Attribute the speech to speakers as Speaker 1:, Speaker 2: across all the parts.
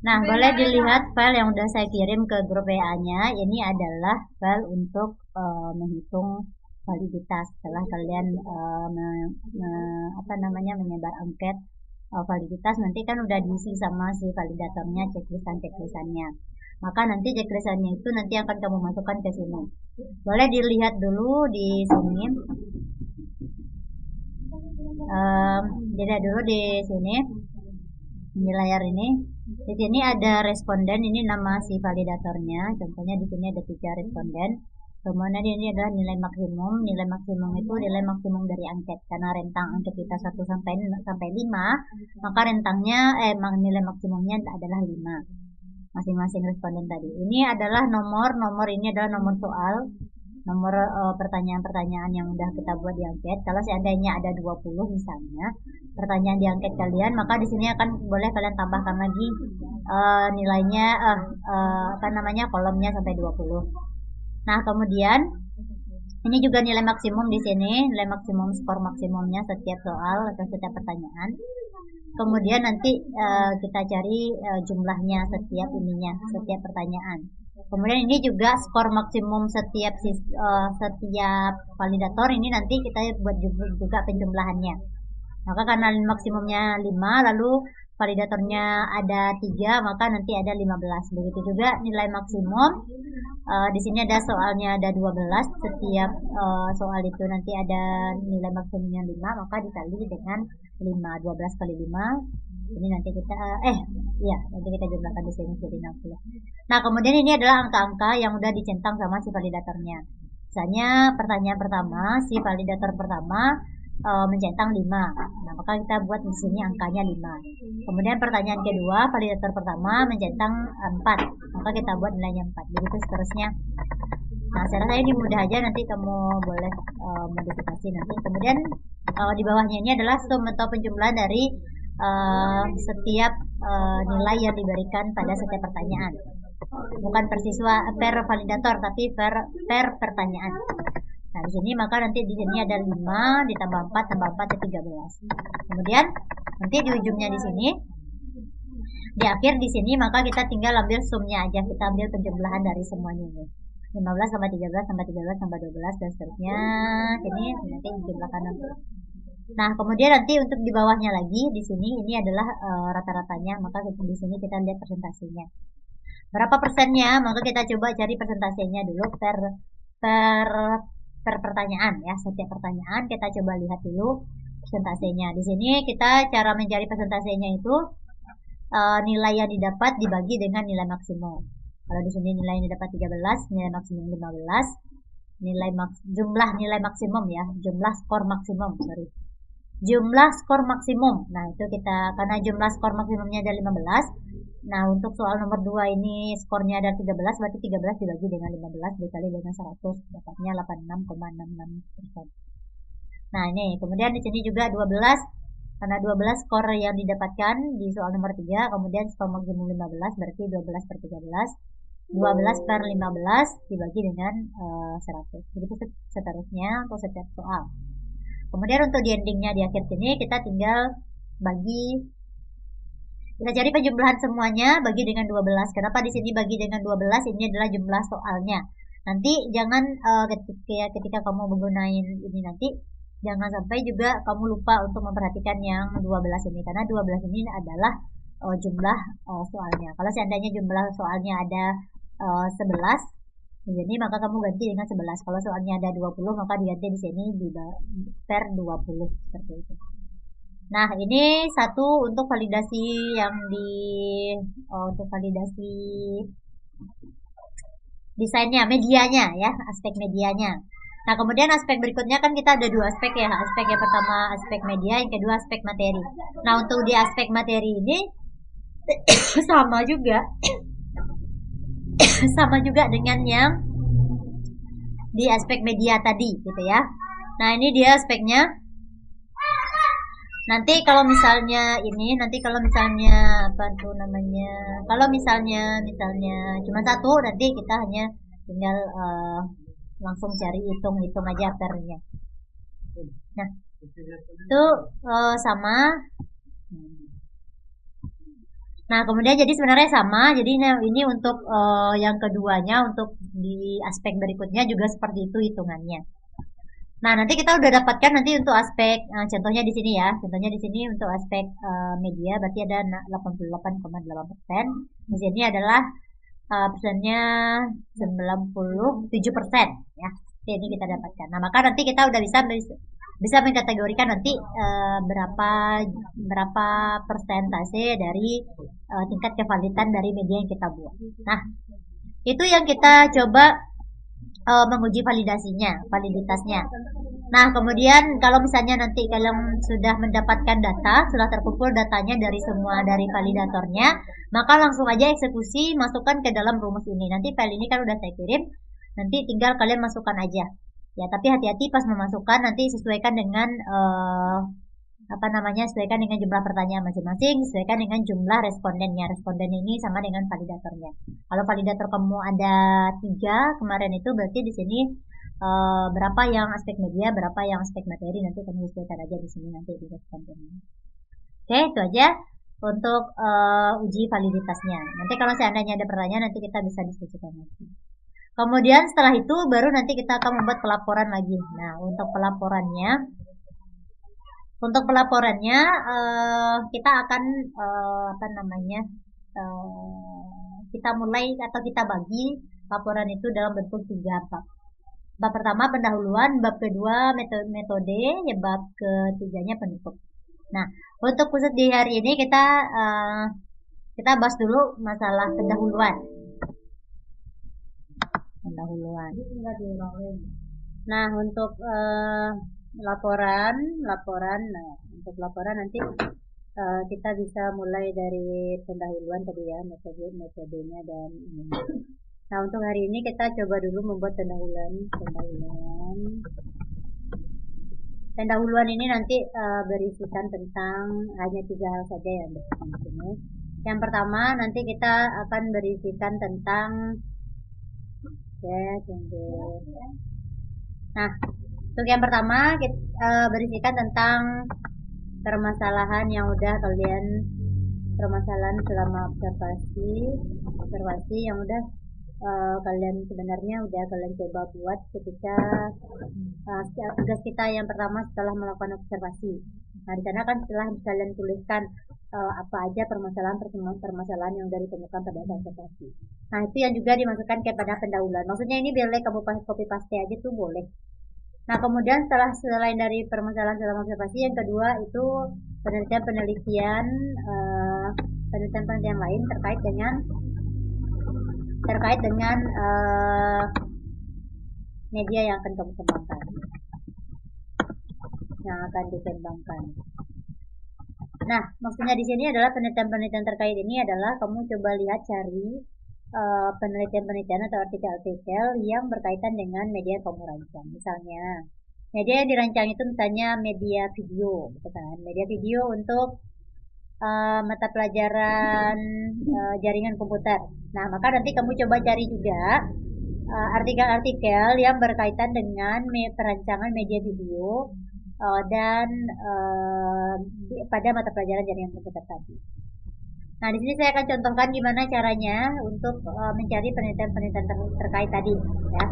Speaker 1: Nah, boleh dilihat file yang udah saya kirim ke grup WA-nya. Ini adalah file untuk menghitung validitas setelah kalian menyebar angket validitas. Nanti kan udah diisi sama si validatornya checklist-checklistannya. Maka nanti checklistannya itu nanti akan kamu masukkan ke sini. Boleh dilihat dulu di sini. Dilihat dulu di sini di layar ini. Di sini ada responden, ini nama si validatornya. Contohnya di sini ada 3 responden. Kemudian ini adalah nilai maksimum. Nilai maksimum itu nilai maksimum dari angket. Karena rentang angket kita 1 sampai 5, maka rentangnya nilai maksimumnya adalah 5. Masing-masing responden tadi. Ini adalah nomor ini adalah nomor soal, nomor pertanyaan-pertanyaan yang udah kita buat di angket. Kalau seandainya ada 20 misalnya pertanyaan di angket kalian, maka di sini akan boleh kalian tambahkan lagi nilainya kolomnya sampai 20. Nah, kemudian ini juga nilai maksimum di sini, nilai maksimum skor maksimumnya setiap soal atau setiap pertanyaan. Kemudian nanti kita cari jumlahnya setiap pertanyaan. Kemudian ini juga skor maksimum setiap validator, ini nanti kita buat juga penjumlahannya. Maka karena maksimumnya 5, lalu validatornya ada 3, maka nanti ada 15. Begitu juga nilai maksimum. Di sini ada soalnya ada 12. Setiap soal itu nanti ada nilai maksimumnya 5, maka dikali dengan 5. 12 kali 5. Ini nanti kita nanti kita jumlahkan di sini jadi 60. Nah, kemudian ini adalah angka-angka yang udah dicentang sama si validatornya. Misalnya pertanyaan pertama, si validator pertama mencentang 5. Nah, maka kita buat di sini angkanya 5. Kemudian pertanyaan kedua, validator pertama mencentang 4. Maka kita buat nilainya 4. Begitu seterusnya. Nah, saya rasa ini mudah aja, nanti kamu boleh modifikasi nanti. Kemudian di bawahnya ini adalah sum atau penjumlahan dari setiap nilai yang diberikan pada setiap pertanyaan. Bukan per siswa, per validator, tapi per pertanyaan. Nah, di sini maka nanti di sini ada 5 ditambah 4 tambah 4 itu 13. Kemudian nanti di ujungnya di sini, di akhir di sini, maka kita tinggal ambil sumnya aja, kita ambil penjumlahan dari semuanya ini. 15 tambah 13 tambah 13 tambah 12 dan seterusnya. Ini nanti dijumlahkan nanti. Nah, kemudian nanti untuk di bawahnya lagi di sini ini adalah rata-ratanya, maka di sini kita lihat persentasenya. Berapa persennya? Maka kita coba cari persentasenya dulu per pertanyaan ya. Setiap pertanyaan kita coba lihat dulu persentasenya. Di sini kita cara mencari persentasenya itu nilai yang didapat dibagi dengan nilai maksimum. Kalau di sini nilai yang didapat 13, nilai maksimum 15, jumlah nilai maksimum ya, jumlah skor maksimum, jumlah skor maksimum. Nah, itu kita karena jumlah skor maksimumnya ada 15. Nah, untuk soal nomor 2 ini skornya ada 13, berarti 13 dibagi dengan 15 dikali dengan 100, dapatnya 86,66%. Nah, ini kemudian di sini juga 12, karena 12 skor yang didapatkan di soal nomor 3, kemudian skor maksimum 15, berarti 12 per 13, 12 per 15 dibagi dengan 100. Begitu seterusnya untuk setiap soal. Kemudian untuk di endingnya di akhir sini kita tinggal kita cari penjumlahan semuanya bagi dengan 12. Kenapa di sini bagi dengan 12? Ini adalah jumlah soalnya. Nanti jangan ketika kamu menggunakan ini nanti jangan sampai juga kamu lupa untuk memperhatikan yang 12 ini, karena 12 ini adalah jumlah soalnya. Kalau seandainya jumlah soalnya ada 11, jadi maka kamu ganti dengan 11. Kalau soalnya ada 20, maka diganti di sini per 20 seperti itu. Nah, ini satu untuk validasi untuk validasi desainnya, medianya ya, aspek medianya. Nah, kemudian aspek berikutnya kan kita ada 2 aspek ya. Aspek yang pertama aspek media, yang kedua aspek materi. Nah, untuk di aspek materi ini sama juga dengan yang di aspek media tadi gitu ya. Nah, ini dia aspeknya. Nanti kalau misalnya kalau misalnya cuma satu, nanti kita hanya tinggal langsung cari hitung aja pernya. Nah, itu sama. Nah, kemudian jadi sebenarnya sama. Jadi ini untuk yang keduanya, untuk di aspek berikutnya juga seperti itu hitungannya. Nah, nanti kita udah dapatkan nanti untuk aspek contohnya di sini ya. Contohnya di sini untuk aspek media berarti ada 88,8%. Di sini adalah persennya 97% ya. Ini kita dapatkan. Nah, maka nanti kita udah bisa mengkategorikan nanti berapa persentase dari tingkat kevalitan dari media yang kita buat. Nah, itu yang kita coba menguji validitasnya. Nah, kemudian kalau misalnya nanti kalian sudah mendapatkan data, setelah terkumpul datanya dari validatornya, maka langsung aja eksekusi, masukkan ke dalam rumus ini. Nanti file ini kan udah saya kirim, nanti tinggal kalian masukkan aja. Ya, tapi hati-hati pas memasukkan, nanti sesuaikan dengan sesuaikan dengan jumlah pertanyaan masing-masing, sesuaikan dengan jumlah respondennya. Responden ini sama dengan validatornya. Kalau validator kamu ada 3 kemarin itu, berarti di sini berapa yang aspek media, berapa yang aspek materi, nanti kamu sesuaikan aja di sini nanti di respondennya. Oke, itu aja untuk uji validitasnya. Nanti kalau seandainya ada pertanyaan, nanti kita bisa diskusikan lagi. Kemudian setelah itu baru nanti kita akan membuat pelaporan lagi. Nah, untuk pelaporannya kita akan kita mulai atau kita bagi laporan itu dalam bentuk 3 bab. Bab pertama pendahuluan, bab kedua metode, ya bab ketiganya penutup. Nah, untuk khusus di hari ini kita bahas dulu masalah pendahuluan. Nah, untuk laporan. Nah, untuk laporan nanti kita bisa mulai dari pendahuluan tadi ya, metodenya dan ini. Nah, untuk hari ini kita coba dulu membuat pendahuluan ini nanti berisikan tentang hanya 3 hal saja yang di sini. Yang pertama nanti kita akan berisikan tentang Nah, untuk yang pertama kita berisikan tentang permasalahan yang udah kalian selama observasi yang udah kalian sebenarnya udah kalian coba buat ketika tugas kita yang pertama setelah melakukan observasi. Nah, di sana kan setelah kalian tuliskan apa aja permasalahan yang udah ditemukan pada observasi. Nah, itu yang juga dimasukkan kepada pendahuluan. Maksudnya ini boleh kamu copy paste aja tuh boleh. Nah, kemudian selain dari permasalahan selama observasi, yang kedua itu penelitian lain terkait dengan media yang akan kamu kembangkan, yang akan dikembangkan. Nah, maksudnya di sini adalah penelitian terkait ini adalah kamu coba lihat cari penelitian atau artikel-artikel yang berkaitan dengan media yang kamu rancang. Misalnya, media yang dirancang itu misalnya media video, gitu kan? Media video untuk mata pelajaran jaringan komputer. Nah, maka nanti kamu coba cari juga artikel-artikel yang berkaitan dengan perancangan media video dan pada mata pelajaran jaringan komputer tadi. Nah, di sini saya akan contohkan gimana caranya untuk mencari penelitian terkait tadi, ya.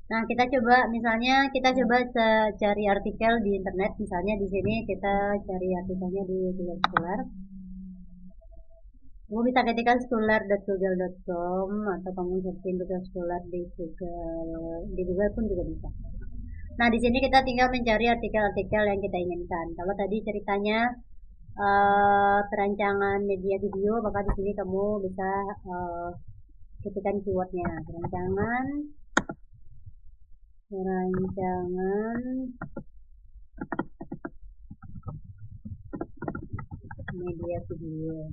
Speaker 1: Nah, kita coba cari artikel di internet. Misalnya di sini kita cari artikelnya di Google Scholar. Kamu bisa ketikkan scholar.google.com atau kamu searching Google Scholar di Google pun juga bisa. Nah, di sini kita tinggal mencari artikel-artikel yang kita inginkan. Kalau tadi ceritanya perancangan media video, maka di sini kamu bisa ketikkan keywordnya perancangan media video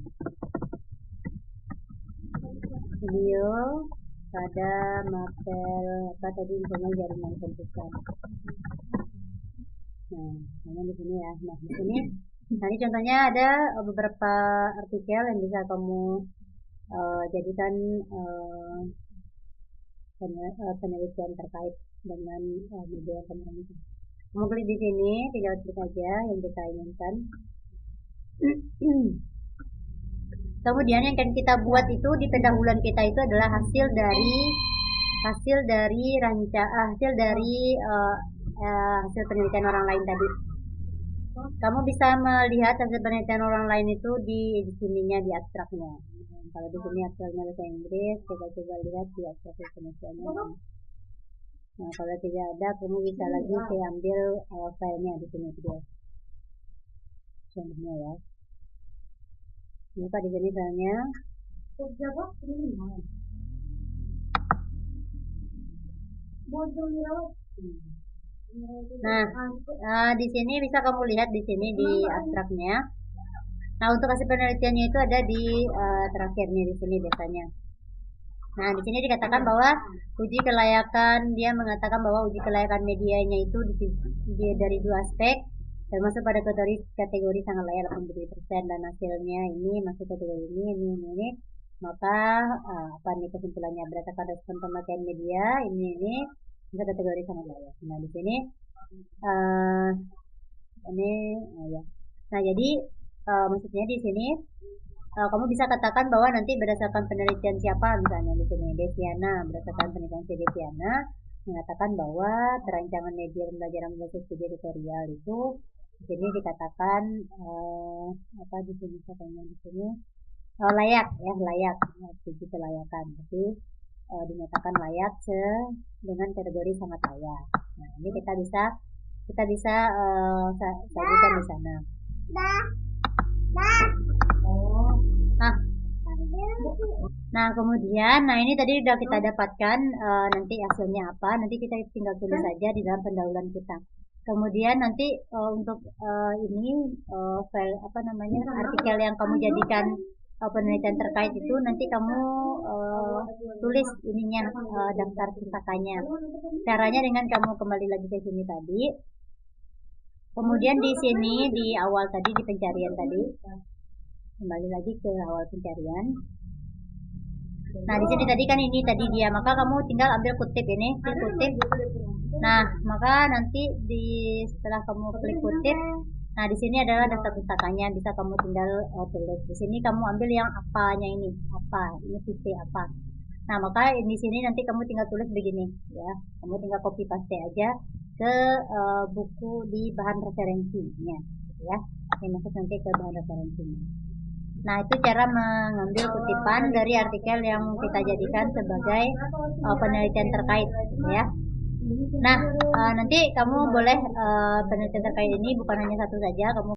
Speaker 1: pada misalnya jaringan komputer. Nah, di sini ya. Nah, di sini ini contohnya ada beberapa artikel yang bisa kamu jadikan penelitian terkait dengan media yang kamu rancang. Kamu klik di sini, tinggal klik aja yang kita inginkan. Kemudian yang akan kita buat itu di pendahuluan kita itu adalah hasil hasil penelitian orang lain tadi. Kamu bisa melihat hasil penelitian orang lain itu di sininya, di abstraknya. Kalau di sini abstraknya bahasa Inggris, coba lihat di abstrak Indonesianya. Nah, kalau tidak ada, kamu bisa lagi ambil filenya di sini juga. Contohnya ya. Ini Pak, di sini filenya. Nah, di sini bisa kamu lihat di sini di abstraknya. Nah, untuk hasil penelitiannya itu ada di terakhirnya di sini biasanya. Nah, di sini dikatakan bahwa dia mengatakan bahwa uji kelayakan medianya itu dari dua aspek, termasuk pada kategori sangat layak 80%, dan hasilnya ini masuk kategori ini. Maka apa nih kesimpulannya berdasarkan respon pemakaian media ini masuk kategori sangat layak. Nah, di sini ya. Nah, jadi maksudnya di sini kamu bisa katakan bahwa nanti berdasarkan penelitian siapa, misalnya di sini Desiana, berdasarkan penelitian si Desiana mengatakan bahwa perancangan media pembelajaran berbasis video tutorial itu di sini dikatakan di sini layak ya, layak uji kelayakan, jadi dinyatakan layak dengan kategori sangat layak. Nah, ini kita bisa sajikan di sana. Nah, kemudian, ini tadi sudah kita dapatkan nanti hasilnya apa. Nanti kita tinggal tulis saja di dalam pendahuluan kita. Kemudian nanti untuk artikel yang kamu jadikan penelitian terkait itu nanti kamu tulis daftar pustakanya. Caranya dengan kamu kembali lagi ke sini tadi. Kemudian di sini di awal tadi di pencarian tadi. Kembali lagi ke awal pencarian. Nah, di sini tadi kan ini tadi dia, maka kamu tinggal ambil kutip ini, kutip. Nah, maka nanti setelah kamu klik kutip, nah di sini adalah daftar pustakanya, bisa kamu tinggal tulis. Di sini kamu ambil yang apanya ini titik apa. Nah, maka di sini nanti kamu tinggal tulis begini, ya. Kamu tinggal copy paste aja ke buku di bahan referensinya, ya. Ini masuk nanti ke bahan referensinya. Nah, itu cara mengambil kutipan dari artikel yang kita jadikan sebagai penelitian terkait, ya. Nah, nanti kamu boleh penelitian terkait ini bukan hanya satu saja, kamu